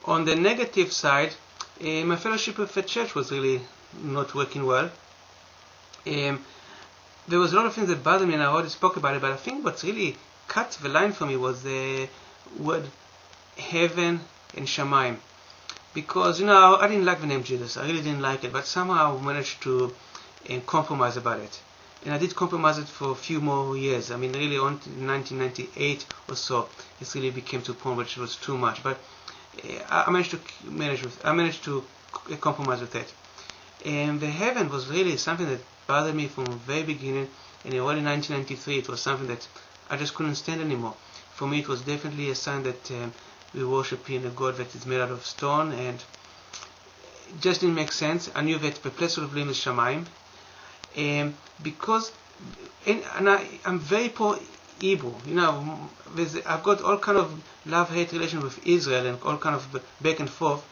On the negative side, my fellowship with the church was really not working well. There was a lot of things that bothered me, and I already spoke about it, but I think what really cut the line for me was the word heaven and Shamayim. Because, I didn't like the name Jesus. I really didn't like it, but somehow I managed to compromise about it. And I did compromise it for a few more years. I mean, really, on 1998 or so, it really became to a point which was too much. But I managed to compromise with that. And the heaven was really something that bothered me from the very beginning. And in early 1993, it was something that I just couldn't stand anymore. For me, it was definitely a sign that we worship in a God that is made out of stone, and it just didn't make sense. I knew that the place of living is Shamayim, because I'm very pro Hebrew. I've got all kind of love-hate relation with Israel and all kind of back and forth.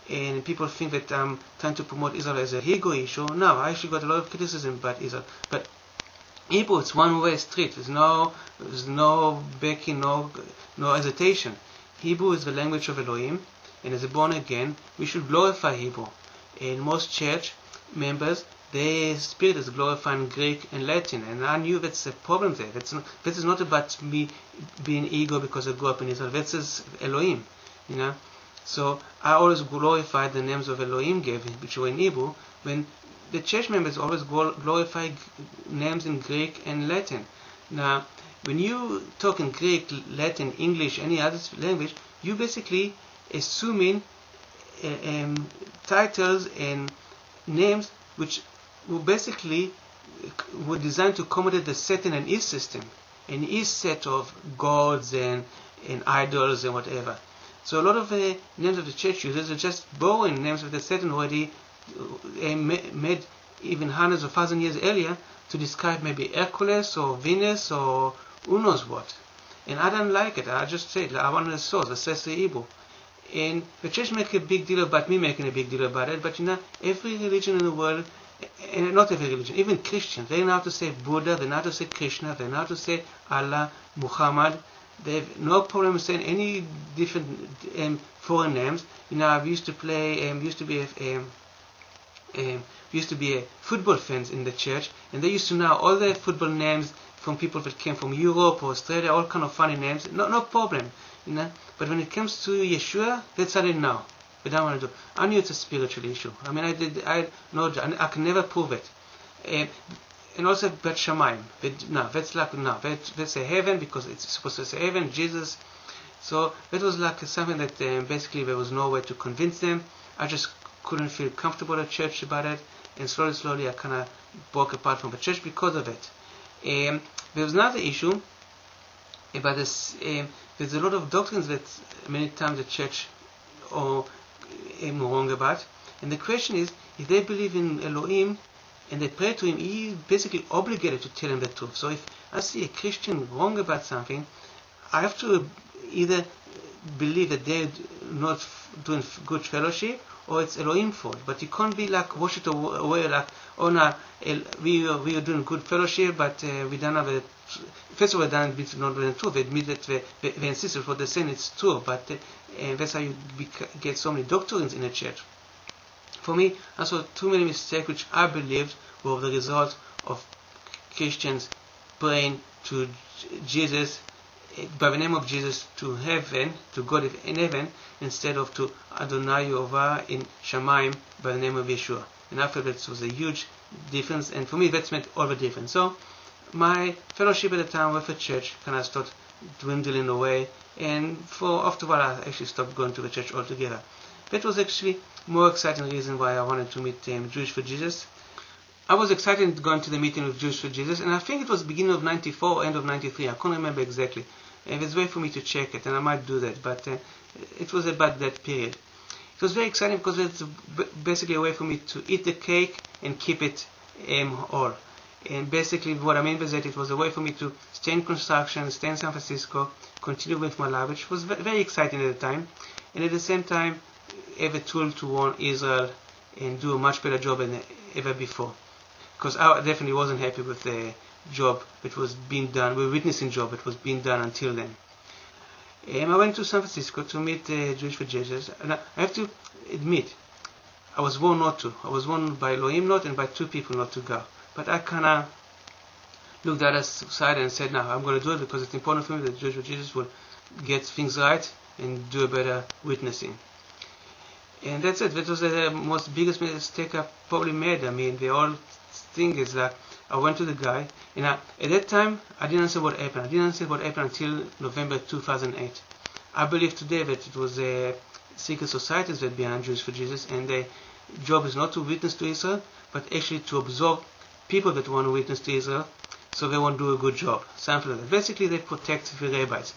And people think that I'm trying to promote Israel as a ego issue. No, I actually got a lot of criticism about Israel. But Hebrew, it's one-way street. There's no backing, no hesitation. Hebrew is the language of Elohim, and as a born again, we should glorify Hebrew. And most church members, their spirit is glorifying Greek and Latin, and I knew that's a problem there. This is not about me being ego because I grew up in Israel. This is Elohim, So I always glorify the names of Elohim gave, which were in Hebrew, when the church members always glorify names in Greek and Latin. Now, when you talk in Greek, Latin, English, any other language, you basically assuming titles and names which were designed to accommodate the Satan and his system, and his set of gods and idols and whatever. So a lot of the names of the church users are just borrowing names of the Satan already made even hundreds of thousands of years earlier to describe maybe Hercules or Venus or who knows what. And I don't like it. I just say it. I want the source. It says the Hebrew. And the church make a big deal about me making a big deal about it. But every religion in the world, and not every religion, even Christians, they know how to say Buddha, they know how to say Krishna, they know how to say Allah, Muhammad. They have no problem saying any different foreign names. I used to be a football fans in the church, and they used to know all the football names from people that came from Europe or Australia, all kind of funny names. No problem, But when it comes to Yeshua, that's how they know. But I want to do. I knew it's a spiritual issue. I mean, I can never prove it. And also Bet Shamayim. That's a heaven because it's supposed to say heaven, Jesus. So that was like something that basically there was no way to convince them. I just couldn't feel comfortable at church about it, and slowly I kind of broke apart from the church because of it. There was another issue about this. There's a lot of doctrines that many times the church are wrong about, and the question is, if they believe in Elohim and they pray to him, he basically obligated to tell them the truth. So if I see a Christian wrong about something, I have to either believe that they're not doing good fellowship, or it's Elohim fault. But you can't be like wash it away like, oh no, we are doing good fellowship, but we don't have a. First of all, they admit not the truth. They admit that they insist on what they're saying it's true, but that's how you get so many doctrines in the church. For me, I saw too many mistakes which I believed were the result of Christians praying to Jesus, by the name of Jesus, to heaven, to God in heaven, instead of to Adonai Yehovah in Shamayim by the name of Yeshua. And I felt that was a huge difference, and for me that's made all the difference. So my fellowship at the time with the church kind of started dwindling away, and after a while I actually stopped going to the church altogether. That was actually more exciting reason why I wanted to meet Jewish for Jesus. I was excited going to the meeting with Jewish for Jesus, and I think it was beginning of 94 or end of 93. I can't remember exactly. And there's a way for me to check it, and I might do that, but it was about that period. It was very exciting because it's basically a way for me to eat the cake and keep it all. And basically what I mean by that, it was a way for me to stay in construction, stay in San Francisco, continue with my life, which was very exciting at the time, and at the same time have a tool to warn Israel and do a much better job than ever before. Because I definitely wasn't happy with the job that was being done, the witnessing job that was being done until then. I went to San Francisco to meet Jewish for Jesus, and I have to admit, I was warned not to. I was warned by Elohim not and by two people not to go. But I kind of looked at the other side and said, no, I'm going to do it because it's important for me that Jewish for Jesus will get things right and do a better witnessing. And that's it. That was the most biggest mistake I probably made. I mean, the whole thing is that I went to the guy, and at that time, I didn't understand what happened. I didn't understand what happened until November 2008. I believe today that it was secret societies that behind Jews for Jesus, and their job is not to witness to Israel, but actually to absorb people that want to witness to Israel, so they won't do a good job. Something like that. Basically, they protect the rabbis.